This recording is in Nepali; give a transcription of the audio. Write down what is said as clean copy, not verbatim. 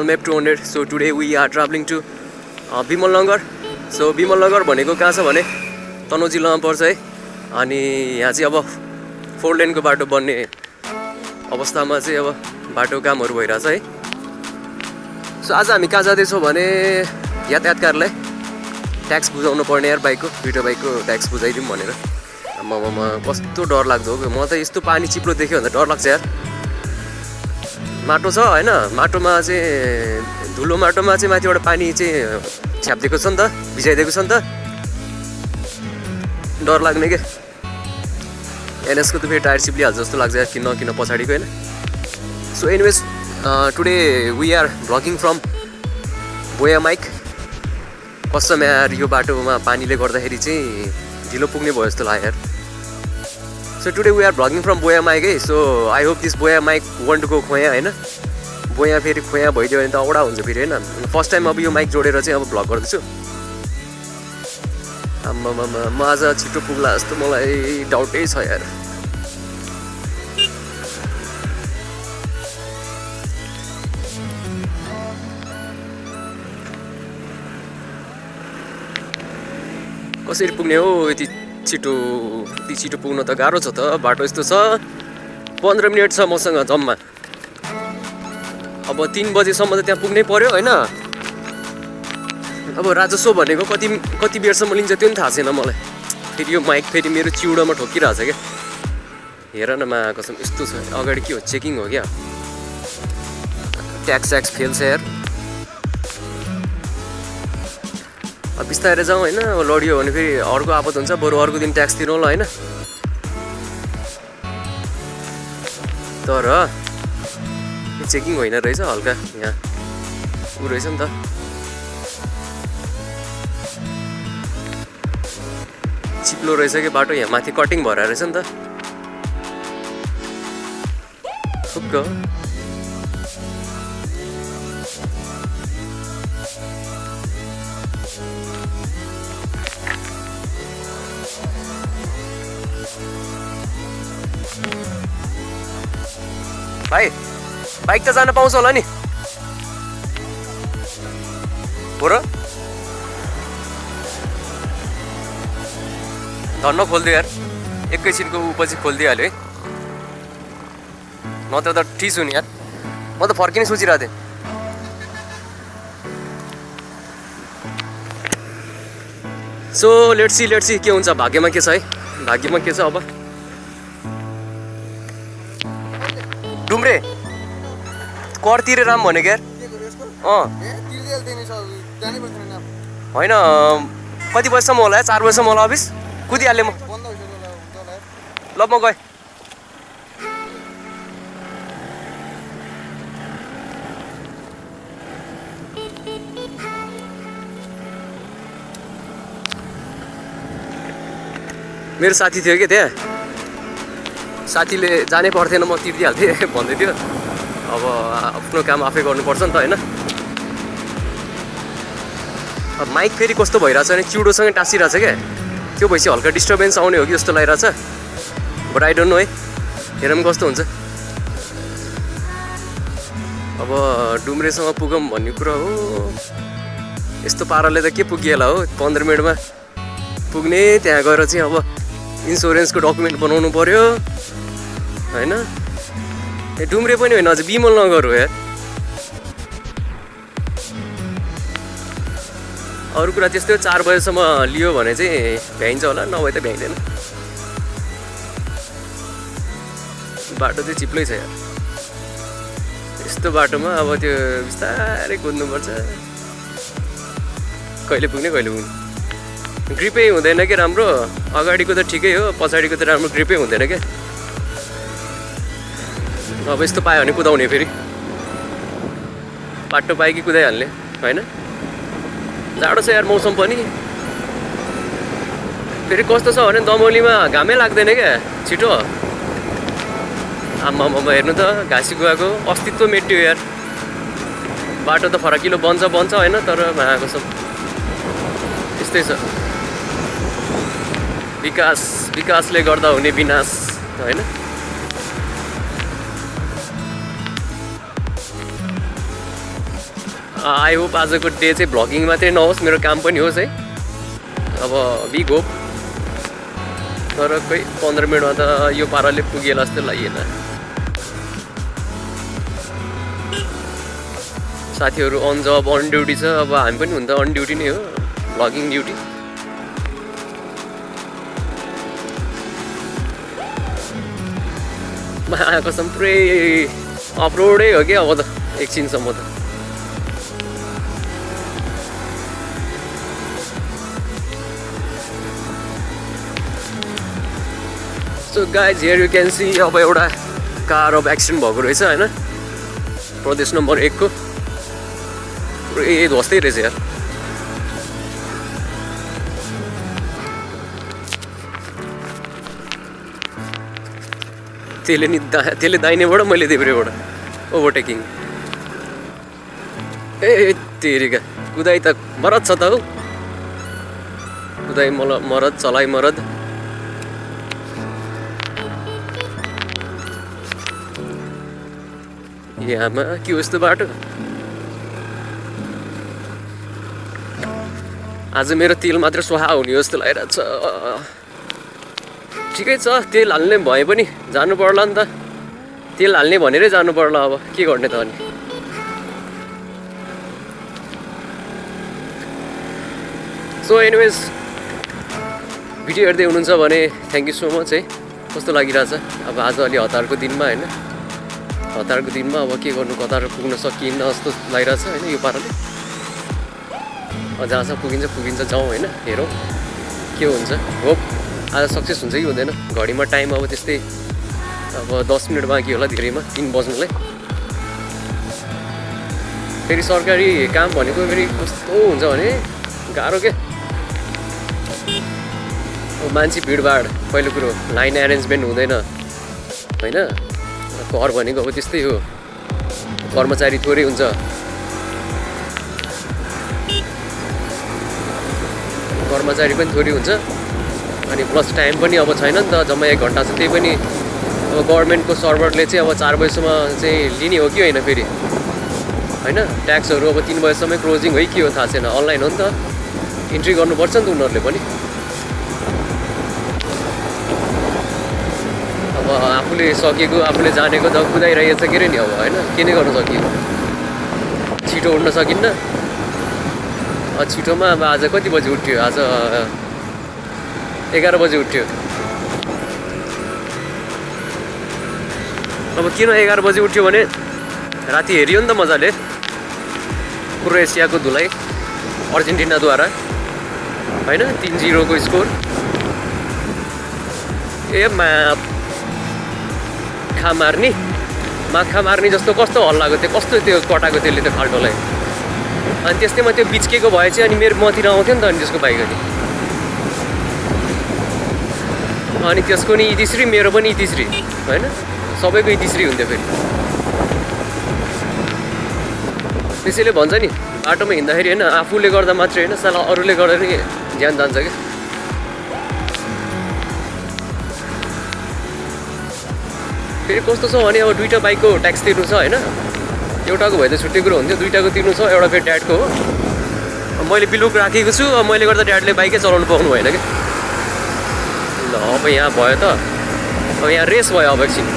Map 200. So today we are traveling to Bimal Nagar. So Bimal Nagar भनेको कहाँ छ भने तनहुँ जिल्लामा पर्छ है। अनि यहाँ चाहिँ अब 4 लेनको बाटो बन्ने अवस्थामा चाहिँ अब बाटो कामहरु भइराछ है। सो आज हामी कहाँ जाँदै छौं भने यातायात कार्यालय ट्याक्स बुझाउनु पर्ने यार बाइकको दुईटा बाइकको ट्याक्स बुझाइदिउँ भनेर। आम्मामा कस्तो डर लाग्दो हो। म त यस्तो पानी चिप्लो देख्यो भने डर लाग्छ यार। माटो छ हैन, माटोमा चाहिँ धुलो माटोमा चाहिँ माथिबाट पानी चाहिँ छ्याप्दिएको छ नि त, भिजाइदिएको छ नि त, डर लाग्ने के। एनएसको त फेरि टायर चिप्लिहाल्छ जस्तो लाग्छ यार, किन पछाडिको हैन। So anyways today we are vlogging from बोयामाइक। कस्तो यार यो बाटोमा पानीले गर्दाखेरि चाहिँ ढिलो पुग्ने भयो जस्तो लाग्यो यार। So today we are vlogging from बोयामाइक है। So I hope this बोयामाइक won't go खोया हैन। बोया फेरि खोया भइदियो भने त औडा हुन्छ फेरि हैन। फर्स्ट टाइम अब यो माइक जोडेर चाहिँ अब भ्लग गर्दैछु। आम्मामा म आज छिटो पुग्ला जस्तो मलाई डाउटै छ यार। कसरी पुग्ने हो यति छिटो पुग्न त गाह्रो छ त। बाटो यस्तो छ 15 मिनेट छ मसँग जम्मा। अब 3 बजेसम्म त त्यहाँ पुग्नै पर्यो हैन। अब राजस्व भनेको कति बेरसम्म लिन्छ त्यो पनि थाहा छैन मलाई। फेरि यो माइक फेरि मेरो चिउडामा ठोकिरहेछ क्या। हेर न मा कसम यस्तो छ। अगाडि के हो चेकिङ हो क्या। ट्याक्स फेल छ यार। अब बिस्तारै जाउँ हैन। अब लडियो भने फेरि अर्को आपत हुन्छ। बरु अर्को दिन ट्याक्स तिरौँ ल हैन। तर चेकिङ होइन रहेछ, हल्का यहाँ उ रहेछ नि त। चिप्लो रहेछ कि बाटो, यहाँ माथि कटिङ भएर रहेछ नि त। ठुक्क भाइ बाइक त जान पाउँछ होला नि हो र। धन्न खोलिदियो यार, एकैछिनको पछि खोलिदिइहाल्यो है। नत्र त ठिस हुने यार। म त फर्किने सोचिरहेको थिएँ। सो लेट्स सी के हुन्छ, भाग्यमा के छ है। भाग्यमा के छ अब। डुम्रे कर तिरे राम भनेको यार। होइन कति बजीसम्म होला है? 4 बजीसम्म होला अफिस। कुदिहालेँ म। ल म गएँ। मेरो साथी थियो कि त्यहाँ, साथीले जानै पर्थेन, म तिर्दिहाल्थेँ भन्दै थियो। अब आफ्नो काम आफै गर्नुपर्छ नि त हैन। अब माइक फेरि कस्तो भइरहेछ भने चिउडोसँगै टाँसिरहेछ क्या। त्यो भएपछि हल्का डिस्टर्बेन्स आउने हो कि जस्तो लागिरहेछ। बट आई डोन्ट नो है, हेरौँ कस्तो हुन्छ। अब डुम्रेसँग पुगौँ भन्ने कुरा हो। यस्तो पाराले त के पुगिएला हो। 15 मिनटमा पुग्ने। त्यहाँ गएर चाहिँ अब इन्सुरेन्सको डकुमेन्ट बनाउनु पर्यो हैन। ए डुम्रे पनि होइन, अझ बिमल नगर हो यार। अरू कुरा त्यस्तै 4 बजेसम्म लियो भने चाहिँ भ्याइन्छ होला, नभए त भ्याइँदैन। बाटो चाहिँ चिप्लै छ यार। यस्तो बाटोमा अब त्यो बिस्तारै कुद्नुपर्छ। कहिले पुग्ने ग्रिपै हुँदैन कि राम्रो। अगाडिको त ठिकै हो, पछाडिको त राम्रो ग्रिपै हुँदैन क्या। अब यस्तो पायो भने कुदाउने फेरि। बाटो पायो कि कुदाइहाल्ने होइन। जाडो छ यार मौसम पनि। फेरि कस्तो छ भने दमौलीमा घामै लाग्दैन क्या छिटो। आम्मामा हेर्नु त घाँसी गएको अस्तित्व मेट्यो यार। बाटो त फराकिलो बन्छ होइन, तर कसम त्यस्तै छ। विकासले गर्दा हुने विनाश होइन। आई होप आजको डे चाहिँ भ्लगिङ मात्रै नहोस्, मेरो काम पनि होस् है। अब बिग होप। तर खै 15 मिनटमा त यो पाराले पुगेला जस्तो लागेन। साथीहरू अन जब अन ड्युटी छ, अब हामी पनि हुन त अन ड्युटी नै हो, भ्लगिङ ड्युटी। कसम पुरै अफरोडै हो कि अब त एकछिनसम्म त। So guys here you can see अब एउटा कार अब एक्सिडेन्ट भएको रहेछ होइन, प्रदेश नम्बर 1 को। पुरै ध्वस्तै रहेछ यार। त्यसले दाहिनेबाट, मैले देब्रेबाट ओभरटेकिङ। ए तेरिका कुदाइ त मरद छ त हौ, कुदाइ मरद, चलाइ मरद। यहाँमा के हो यस्तो बाटो? आज मेरो तेल मात्र स्वाहा हुने हो जस्तो लागिरहेको छ। ठिकै छ, तेल हाल्ने भए पनि जानु पर्ला नि त। तेल हाल्ने भनेरै जानु पर्ला, अब के गर्ने त अनि। सो एनिवेज भिडियो हेर्दै हुनुहुन्छ भने थ्याङ्क यू सो मच है। कस्तो लागिरहेछ अब आज अलि हतारको दिनमा होइन, हतारको दिनमा अब के गर्नु, कतार पुग्न सकिन्न जस्तो लागिरहेछ होइन यो पाराले। जहाँसम्म पुगिन्छ जाउँ होइन, हेरौँ के हुन्छ। होप आज सक्सेस हुन्छ कि हुँदैन। घडीमा टाइम अब त्यस्तै अब 10 मिनट बाँकी होला धेरैमा 3 बज्नुलाई। फेरि सरकारी काम भनेको फेरि कस्तो हुन्छ भने गाह्रो के। मान्छे भिडभाड पहिलो कुरो, लाइन एरेन्जमेन्ट हुँदैन होइन। घर भनेको अब त्यस्तै हो, कर्मचारी थोरै हुन्छ, कर्मचारी पनि थोरै हुन्छ। अनि प्लस टाइम पनि अब छैन नि त, जम्मा 1 घन्टा छ। त्यही पनि अब गभर्मेन्टको सर्भरले चाहिँ अब 4 बजीसम्म चाहिँ लिने हो कि होइन फेरि होइन। ट्याक्सहरू अब 3 बजीसम्मै क्लोजिङ हो कि हो थाहा छैन, अनलाइन हो नि त, इन्ट्री गर्नुपर्छ नि त उनीहरूले पनि। अब आफूले सकेको, आफूले जानेको त कुदाइरहेको छ के अरे नि अब होइन, के नै गर्न सकियो। छिटो उड्न सकिन्न। छिटोमा अब आज कति बजी उठ्यो? आज 11 बजी उठ्यो। अब किन 11 बजी उठ्यो भने राति हेऱ्यो नि त मजाले क्रोएसियाको धुलाई अर्जेन्टिनाद्वारा होइन, 3-0 को स्कोर। ए माखा मार्ने जस्तो कस्तो हल्लाएको थियो, कस्तो त्यो कटाएको त्यसले त्यो खाल्टोलाई। अनि त्यस्तैमा त्यो बिच्केको भए चाहिँ अनि मेरो मतिर आउँथ्यो नि त अनि त्यसको बाइक। अनि त्यसको नि इतिश्री, मेरो पनि इतिश्री होइन, सबैको इतिश्री हुन्थ्यो फेरि। त्यसैले भन्छ नि बाटोमा हिँड्दाखेरि होइन, आफूले गर्दा मात्रै होइन, साला अरूले गर्दा नि ज्यान जान्छ क्या। फेरि कस्तो छ भने अब 2टा बाइकको ट्याक्स तिर्नु छ होइन। एउटाको भए त छुट्टै कुरो हुन्थ्यो, 2टाको तिर्नु छ। एउटा फेरि ड्याडको हो, मैले बिलुक राखेको छु। अब मैले गर्दा ड्याडले बाइकै चलाउनु पाउनु भएन क्या। ल अब यहाँ भयो त, अब यहाँ रेस भयो अब एकछिन।